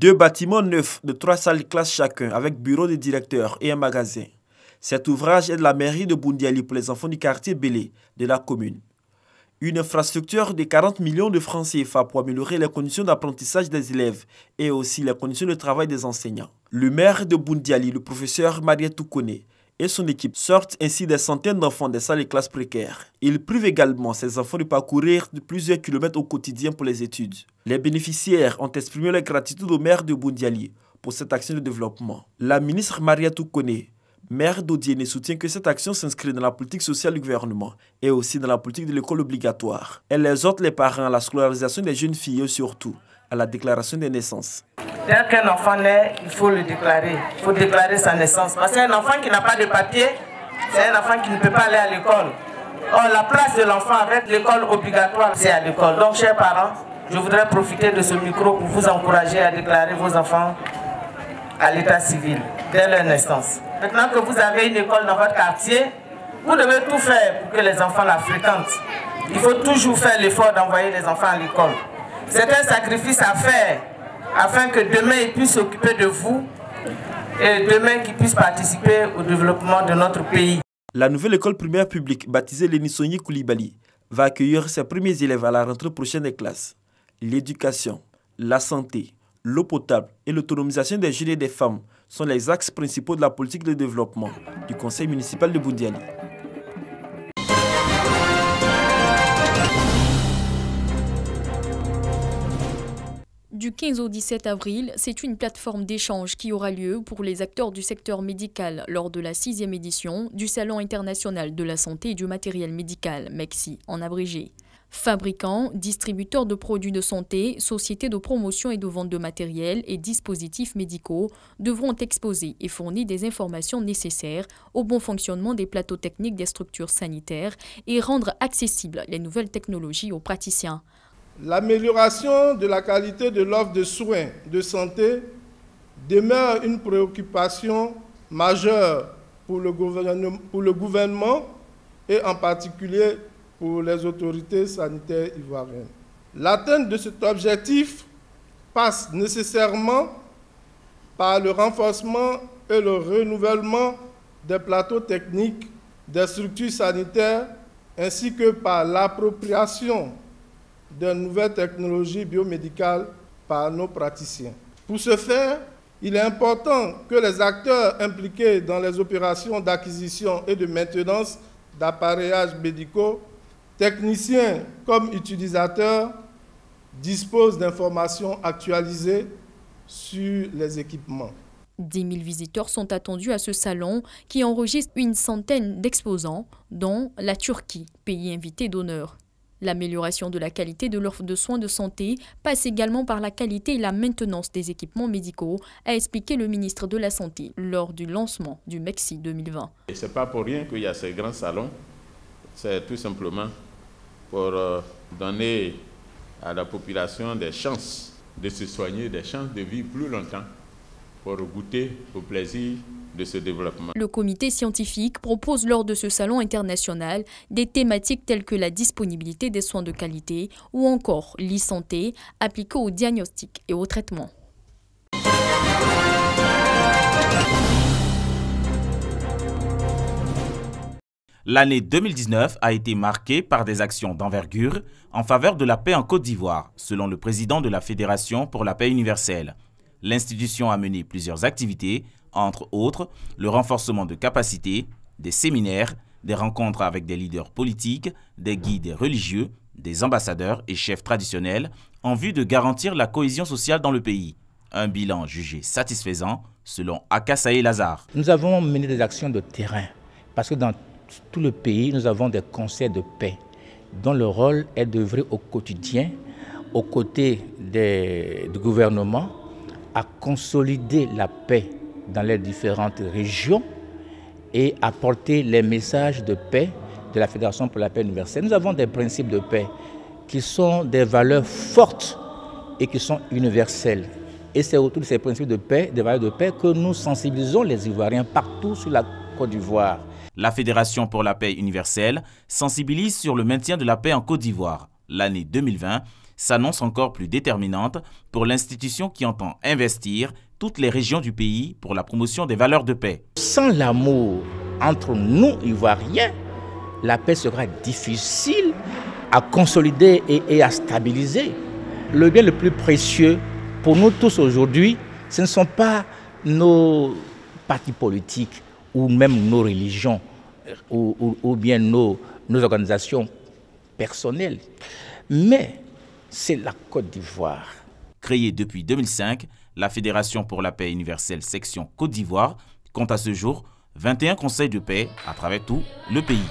2 bâtiments neufs de 3 salles de classe chacun avec bureau de directeur et un magasin. Cet ouvrage est de la mairie de Boundiali pour les enfants du quartier Bélé de la commune. Une infrastructure de 40 millions de francs CFA pour améliorer les conditions d'apprentissage des élèves et aussi les conditions de travail des enseignants. Le maire de Boundiali, le professeur Marietou Kone, et son équipe sortent ainsi des centaines d'enfants des salles de classe précaires. Ils privent également ces enfants de parcourir de plusieurs kilomètres au quotidien pour les études. Les bénéficiaires ont exprimé leur gratitude au maire de Boundiali pour cette action de développement. La ministre Marietou Kone, maire d'Odiéné, soutient que cette action s'inscrit dans la politique sociale du gouvernement et aussi dans la politique de l'école obligatoire. Elle exhorte les parents à la scolarisation des jeunes filles et surtout à la déclaration des naissances. Dès qu'un enfant naît, il faut le déclarer. Il faut déclarer sa naissance. Parce qu'un enfant qui n'a pas de papier, c'est un enfant qui ne peut pas aller à l'école. Or, la place de l'enfant avec l'école obligatoire, c'est à l'école. Donc, chers parents, je voudrais profiter de ce micro pour vous encourager à déclarer vos enfants à l'état civil dès leur naissance. Maintenant que vous avez une école dans votre quartier, vous devez tout faire pour que les enfants la fréquentent. Il faut toujours faire l'effort d'envoyer les enfants à l'école. C'est un sacrifice à faire afin que demain ils puissent s'occuper de vous et demain qu'ils puissent participer au développement de notre pays. La nouvelle école primaire publique, baptisée Lénisogné Koulibaly, va accueillir ses premiers élèves à la rentrée prochaine des classes. L'éducation, la santé, l'eau potable et l'autonomisation des jeunes et des femmes sont les axes principaux de la politique de développement du conseil municipal de Boundiali. Du 15 au 17 avril, c'est une plateforme d'échange qui aura lieu pour les acteurs du secteur médical lors de la 6e édition du Salon international de la santé et du matériel médical, MEXI en abrégé. Fabricants, distributeurs de produits de santé, sociétés de promotion et de vente de matériel et dispositifs médicaux devront exposer et fournir des informations nécessaires au bon fonctionnement des plateaux techniques des structures sanitaires et rendre accessibles les nouvelles technologies aux praticiens. L'amélioration de la qualité de l'offre de soins de santé demeure une préoccupation majeure pour le gouvernement et en particulier pour les autorités sanitaires ivoiriennes. L'atteinte de cet objectif passe nécessairement par le renforcement et le renouvellement des plateaux techniques des structures sanitaires ainsi que par l'appropriation de nouvelles technologies biomédicales par nos praticiens. Pour ce faire, il est important que les acteurs impliqués dans les opérations d'acquisition et de maintenance d'appareillages médicaux, techniciens comme utilisateurs, disposent d'informations actualisées sur les équipements. 10 000 visiteurs sont attendus à ce salon qui enregistre une centaine d'exposants, dont la Turquie, pays invité d'honneur. L'amélioration de la qualité de l'offre de soins de santé passe également par la qualité et la maintenance des équipements médicaux, a expliqué le ministre de la Santé lors du lancement du MEXI 2020. Ce n'est pas pour rien qu'il y a ces grands salons, c'est tout simplement pour donner à la population des chances de se soigner, des chances de vivre plus longtemps, pour goûter au plaisir de ce développement. Le comité scientifique propose lors de ce salon international des thématiques telles que la disponibilité des soins de qualité ou encore l'e-santé appliquée au diagnostic et au traitement. L'année 2019 a été marquée par des actions d'envergure en faveur de la paix en Côte d'Ivoire, selon le président de la Fédération pour la paix universelle. L'institution a mené plusieurs activités, entre autres le renforcement de capacités, des séminaires, des rencontres avec des leaders politiques, des guides religieux, des ambassadeurs et chefs traditionnels en vue de garantir la cohésion sociale dans le pays. Un bilan jugé satisfaisant selon Akassaé Lazare. Nous avons mené des actions de terrain parce que dans tout le pays, nous avons des conseils de paix dont le rôle est d'œuvrer au quotidien aux côtés du gouvernement à consolider la paix dans les différentes régions et apporter les messages de paix de la Fédération pour la paix universelle. Nous avons des principes de paix qui sont des valeurs fortes et qui sont universelles. Et c'est autour de ces principes de paix, des valeurs de paix, que nous sensibilisons les Ivoiriens partout sur la Côte d'Ivoire. La Fédération pour la paix universelle sensibilise sur le maintien de la paix en Côte d'Ivoire. L'année 2020 s'annonce encore plus déterminante pour l'institution qui entend investir toutes les régions du pays pour la promotion des valeurs de paix. Sans l'amour entre nous, Ivoiriens, la paix sera difficile à consolider et à stabiliser. Le bien le plus précieux pour nous tous aujourd'hui, ce ne sont pas nos partis politiques ou même nos religions ou bien nos organisations personnelles, mais c'est la Côte d'Ivoire. Créée depuis 2005, la Fédération pour la paix universelle section Côte d'Ivoire compte à ce jour 21 conseils de paix à travers tout le pays.